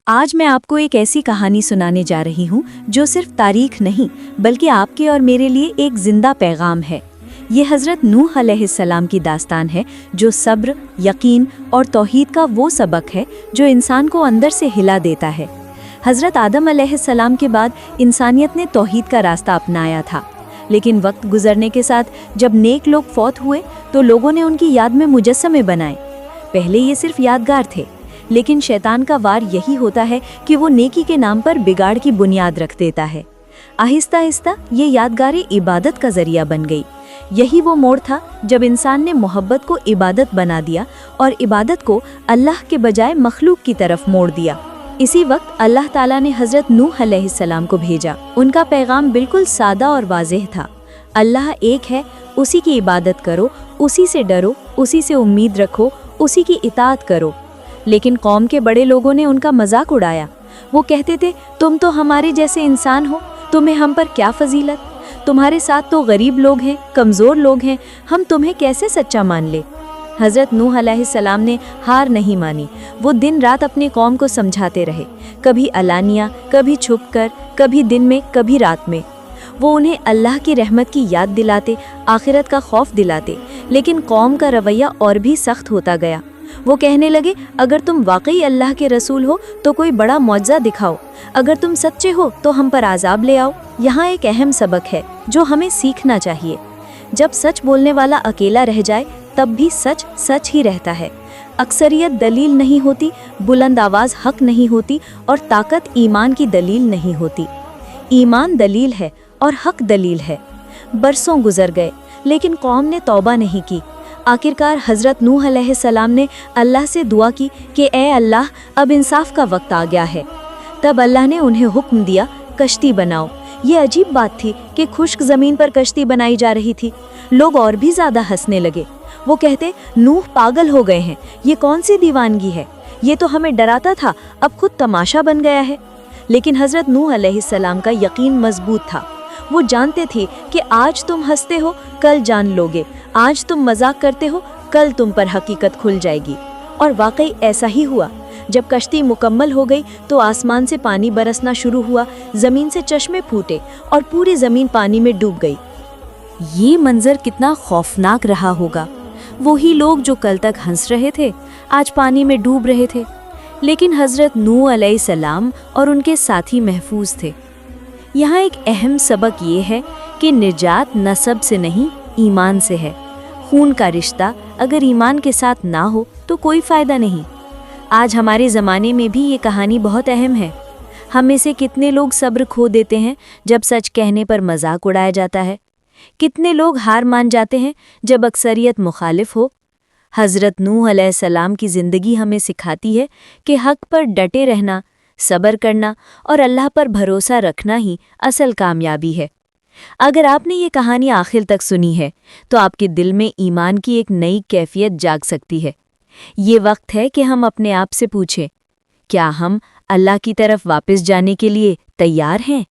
آج میں آپ کو ایک ایسی کہانی سنانے جا رہی ہوں جو صرف تاریخ نہیں بلکہ آپ کے اور میرے لیے ایک زندہ پیغام ہے۔ یہ حضرت نوح علیہ السلام کی داستان ہے جو صبر، یقین اور توحید کا وہ سبق ہے جو انسان کو اندر سے ہلا دیتا ہے۔ حضرت آدم علیہ السلام کے بعد انسانیت نے توحید کا راستہ اپنایا تھا، لیکن وقت گزرنے کے ساتھ جب نیک لوگ فوت ہوئے تو لوگوں نے ان کی یاد میں مجسمے بنائے۔ پہلے یہ صرف یادگار تھے، لیکن شیطان کا وار یہی ہوتا ہے کہ وہ نیکی کے نام پر بگاڑ کی بنیاد رکھ دیتا ہے۔ آہستہ آہستہ یہ یادگاریں عبادت کا ذریعہ بن گئی۔ یہی وہ موڑ تھا جب انسان نے محبت کو عبادت بنا دیا اور عبادت کو اللہ کے بجائے مخلوق کی طرف موڑ دیا۔ اسی وقت اللہ تعالیٰ نے حضرت نوح علیہ السلام کو بھیجا۔ ان کا پیغام بالکل سادہ اور واضح تھا۔ اللہ ایک ہے، اسی کی عبادت کرو، اسی سے ڈرو، اسی سے امید رکھو، اسی کی اطاعت کرو۔ لیکن قوم کے بڑے لوگوں نے ان کا مذاق اڑایا۔ وہ کہتے تھے، تم تو ہمارے جیسے انسان ہو، تمہیں ہم پر کیا فضیلت؟ تمہارے ساتھ تو غریب لوگ ہیں، کمزور لوگ ہیں، ہم تمہیں کیسے سچا مان لے؟ حضرت نوح علیہ السلام نے ہار نہیں مانی۔ وہ دن رات اپنی قوم کو سمجھاتے رہے، کبھی علانیہ، کبھی چھپ کر، کبھی دن میں، کبھی رات میں۔ وہ انہیں اللہ کی رحمت کی یاد دلاتے، آخرت کا خوف دلاتے، لیکن قوم کا رویہ اور بھی سخت ہوتا گیا۔ وہ کہنے لگے، اگر تم واقعی اللہ کے رسول ہو تو کوئی بڑا معجزہ دکھاؤ، اگر تم سچے ہو تو ہم پر عذاب لے آؤ۔ یہاں ایک اہم سبق ہے جو ہمیں سیکھنا چاہیے۔ جب سچ بولنے والا اکیلا رہ جائے تب بھی سچ سچ ہی رہتا ہے۔ اکثریت دلیل نہیں ہوتی، بلند آواز حق نہیں ہوتی، اور طاقت ایمان کی دلیل نہیں ہوتی۔ ایمان دلیل ہے اور حق دلیل ہے۔ برسوں گزر گئے لیکن قوم نے توبہ نہیں کی۔ آخرکار حضرت نوح علیہ السلام نے اللہ سے دعا کی کہ اے اللہ، اب انصاف کا وقت آ گیا ہے۔ تب اللہ نے انہیں حکم دیا، کشتی بناؤ۔ یہ عجیب بات تھی کہ خشک زمین پر کشتی بنائی جا رہی تھی۔ لوگ اور بھی زیادہ ہنسنے لگے۔ وہ کہتے، نوح پاگل ہو گئے ہیں، یہ کون سی دیوانگی ہے؟ یہ تو ہمیں ڈراتا تھا، اب خود تماشا بن گیا ہے۔ لیکن حضرت نوح علیہ السلام کا یقین مضبوط تھا۔ وہ جانتے تھے کہ آج تم ہنستے ہو، کل جان لوگے، آج تم مذاق کرتے ہو، کل تم پر حقیقت کھل جائے گی۔ اور واقعی ایسا ہی ہوا۔ جب کشتی مکمل ہو گئی تو آسمان سے پانی برسنا شروع ہوا، زمین سے چشمے پھوٹے اور پوری زمین پانی میں ڈوب گئی۔ یہ منظر کتنا خوفناک رہا ہوگا۔ وہی لوگ جو کل تک ہنس رہے تھے آج پانی میں ڈوب رہے تھے، لیکن حضرت نوح علیہ السلام اور ان کے ساتھی محفوظ تھے۔ یہاں ایک اہم سبق یہ ہے کہ نجات نسب سے نہیں، ایمان سے ہے۔ خون کا رشتہ اگر ایمان کے ساتھ نہ ہو تو کوئی فائدہ نہیں۔ آج ہمارے زمانے میں بھی یہ کہانی بہت اہم ہے۔ ہم میں سے کتنے لوگ صبر کھو دیتے ہیں جب سچ کہنے پر مذاق اڑایا جاتا ہے؟ کتنے لوگ ہار مان جاتے ہیں جب اکثریت مخالف ہو؟ حضرت نوح علیہ السلام کی زندگی ہمیں سکھاتی ہے کہ حق پر ڈٹے رہنا، صبر کرنا اور اللہ پر بھروسہ رکھنا ہی اصل کامیابی ہے۔ اگر آپ نے یہ کہانی آخر تک سنی ہے تو آپ کے دل میں ایمان کی ایک نئی کیفیت جاگ سکتی ہے۔ یہ وقت ہے کہ ہم اپنے آپ سے پوچھیں، کیا ہم اللہ کی طرف واپس جانے کے لیے تیار ہیں؟